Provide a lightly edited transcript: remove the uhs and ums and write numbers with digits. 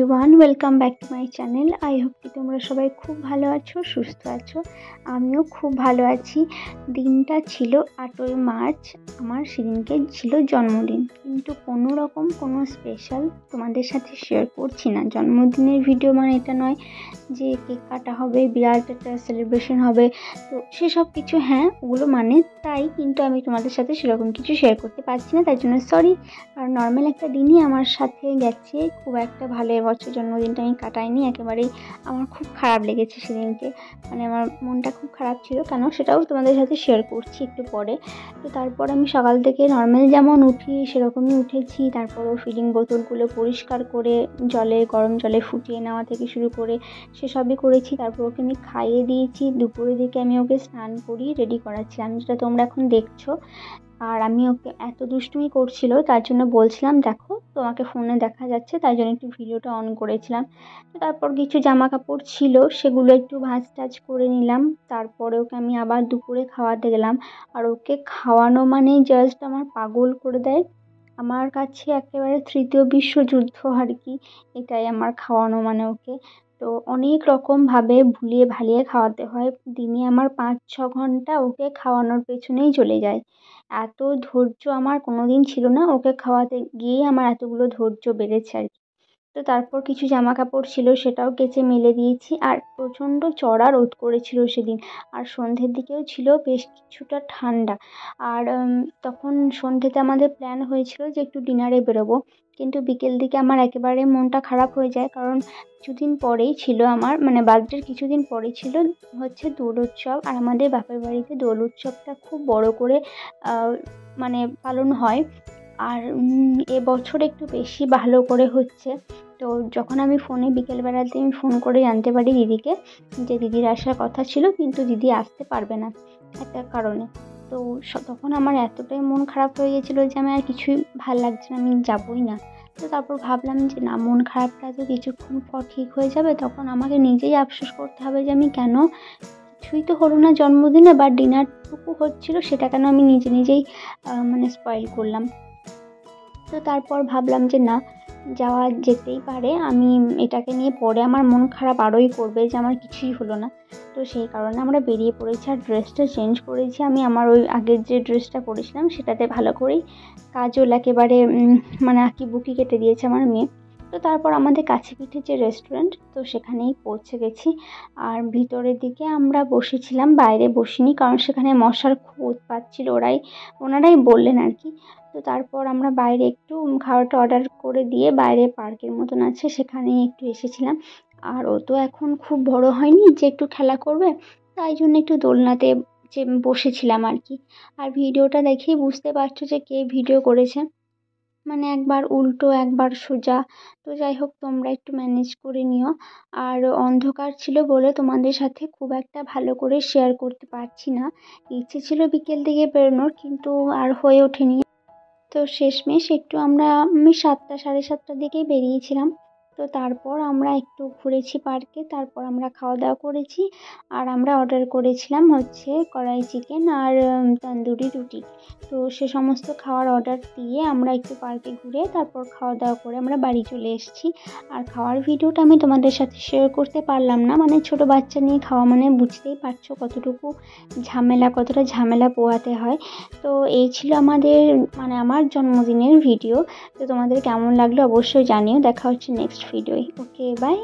Everyone, welcome back to my channel. I hope কি তোমরা সবাই খুব ভালো আছো, সুস্থ আছো। আমিও খুব ভালো আছি। দিনটা ছিল 8ই মার্চ। আমার সেদিনকে ছিল জন্মদিন, কিন্তু কোনো রকম কোনো স্পেশাল তোমাদের সাথে শেয়ার করছি না। জন্মদিনের ভিডিও মানে এটা নয় যে কেক কাটা হবে, বিরাট একটা সেলিব্রেশন হবে, তো সেসব কিছু হ্যাঁ ওগুলো মানে তাই, কিন্তু আমি তোমাদের সাথে সেরকম কিছু শেয়ার করতে পারছি না, তাই জন্য সরি। আর নর্মাল একটা দিনই আমার সাথে গেছে, খুব একটা ভালো। এবছর জন্মদিনটা আমি কাটাইনি একেবারেই। আমার খুব খারাপ লেগেছে সেদিনকে, মানে আমার মনটা খুব খারাপ ছিল। কেন সেটাও তোমাদের সাথে শেয়ার করছি একটু পরে। তো তারপর আমি সকাল থেকে নর্মাল যেমন উঠি সেরকমই উঠেছি। তারপরও ফিলিং বোতলগুলো পরিষ্কার করে গরম জলে ফুটিয়ে নেওয়া থেকে শুরু করে সেসবই করেছি। তারপর ওকে আমি খাইয়ে দিয়েছি। দুপুরের দিকে আমি ওকে স্নান করিয়ে রেডি করাচ্ছিলাম, যেটা তোমরা এখন দেখছো। আর আমি ওকে এত দুষ্টুমি করছিল, তার জন্য বলছিলাম দেখো তোমাকে ফোনে দেখা যাচ্ছে, তাই জন্য একটু ভিডিওটা অন করেছিলাম। তো তারপর কিছু জামা কাপড় ছিল, সেগুলো একটু ভাঁজ টাজ করে নিলাম। তারপরে ওকে আমি আবার দুপুরে খাওয়াতে গেলাম। আর ওকে খাওয়ানো মানে জাস্ট আমার পাগল করে দেয়। আমার কাছে একেবারে তৃতীয় বিশ্বযুদ্ধ আর কি, এটাই আমার খাওয়ানো মানে ওকে। তো অনেক রকমভাবে ভুলিয়ে ভালিয়ে খাওয়াতে হয়। দিনে আমার 5-6 ঘন্টা ওকে খাওয়ানোর পেছনেই চলে যায়। এত ধৈর্য আমার কোনোদিন ছিল না, ওকে খাওয়াতে গিয়েই আমার এতগুলো ধৈর্য বেড়েছে আর কি। তো তারপর কিছু জামা কাপড় ছিল, সেটাও কেচে মেলে দিয়েছি। আর প্রচণ্ড চড়া রোদ করেছিল সেদিন, আর সন্ধ্যের দিকেও ছিল বেশ কিছুটা ঠান্ডা। আর তখন সন্ধ্যেতে আমাদের প্ল্যান হয়েছিল যে একটু ডিনারে বেরোবো, কিন্তু বিকেল দিকে আমার একেবারে মনটা খারাপ হয়ে যায়। কারণ কিছুদিন পরেই ছিল আমার, মানে বার্থডের কিছুদিন পরেই ছিল হচ্ছে দোল উৎসব। আর আমাদের বাপের বাড়িতে দোল উৎসবটা খুব বড় করে মানে পালন হয়। আর এবছর একটু বেশি ভালো করে হচ্ছে। তো যখন আমি ফোনে বিকেলবেলাতে আমি ফোন করে জানতে পারি দিদিকে যে দিদির আসার কথা ছিল, কিন্তু দিদি আসতে পারবে না একটা কারণে। তো তখন আমার এতটাই মন খারাপ হয়ে গেছিলো যে আমি আর কিছুই ভাল লাগছে না, আমি যাবই না। তো তারপর ভাবলাম যে না, মন খারাপটা তো কিছুক্ষণ পর ঠিক হয়ে যাবে, তখন আমাকে নিজেই আফসোস করতে হবে যে আমি কেন, কিছুই তো হলো না জন্মদিনে, বা ডিনারটুকু হচ্ছিল সেটা কেন আমি নিজে নিজেই মানে স্পয়েল করলাম। তো তারপর ভাবলাম যে না, যাওয়া যেতেই পারে। আমি এটাকে নিয়ে পরে আমার মন খারাপ আরোই করবে যে আমার কিছুই হলো না। তো সেই কারণে আমরা বেরিয়ে পড়েছি। আর ড্রেসটা চেঞ্জ করেছি আমি, আমার ওই আগের যে ড্রেসটা পরেছিলাম সেটাতে ভালো করেই কাজল একেবারে মানে আঁকিবুকি কেটে দিয়েছে আমার মেয়ে। তো তারপর আমাদের কাছে পিঠে যে রেস্টুরেন্ট, তো সেখানেই পৌঁছে গেছি। আর ভিতরের দিকে আমরা বসেছিলাম, বাইরে বসিনি, কারণ সেখানে মশার খুব উৎপাত ছিল, ওনারাই বললেন আর কি। তো তারপর আমরা বাইরে একটু খাবারটা অর্ডার করে দিয়ে বাইরে পার্কের মতন আছে সেখানেই একটু এসেছিলাম। আর ও তো এখন খুব বড় হয়নি যে একটু খেলা করবে, তাই জন্য একটু দোলনাতে যে বসেছিলাম আর কি। আর ভিডিওটা দেখেই বুঝতে পারছো যে কে ভিডিও করেছে, মানে একবার উল্টো একবার সোজা। তো যাই হোক, তোমরা একটু ম্যানেজ করে নিও। আর অন্ধকার ছিল বলে তোমাদের সাথে খুব একটা ভালো করে শেয়ার করতে পারছি না। ইচ্ছে ছিল বিকেল দিকে বেরোনোর, কিন্তু আর হয়ে ওঠেনি। তো শেষমেশ একটু আমি 7টা 7:30টার দিকেই বেরিয়েছিলাম। তো তারপর আমরা একটু ঘুরেছি পার্কে, তারপর আমরা খাওয়া দাওয়া করেছি। আর আমরা অর্ডার করেছিলাম হচ্ছে কড়াই চিকেন আর তন্দুরি রুটি। তো সে সমস্ত খাওয়ার অর্ডার দিয়ে আমরা একটু পার্কে ঘুরে তারপর খাওয়া দাওয়া করে আমরা বাড়ি চলে এসেছি। আর খাওয়ার ভিডিওটা আমি তোমাদের সাথে শেয়ার করতে পারলাম না, মানে ছোট বাচ্চা নিয়ে খাওয়া মানে বুঝতেই পারছো কতটা ঝামেলা পোহাতে হয়। তো এই ছিল আমাদের, মানে আমার জন্মদিনের ভিডিও। তো তোমাদের কেমন লাগলো অবশ্যই জানিও। দেখা হচ্ছে নেক্সট ভিডিওয়। Okay, by.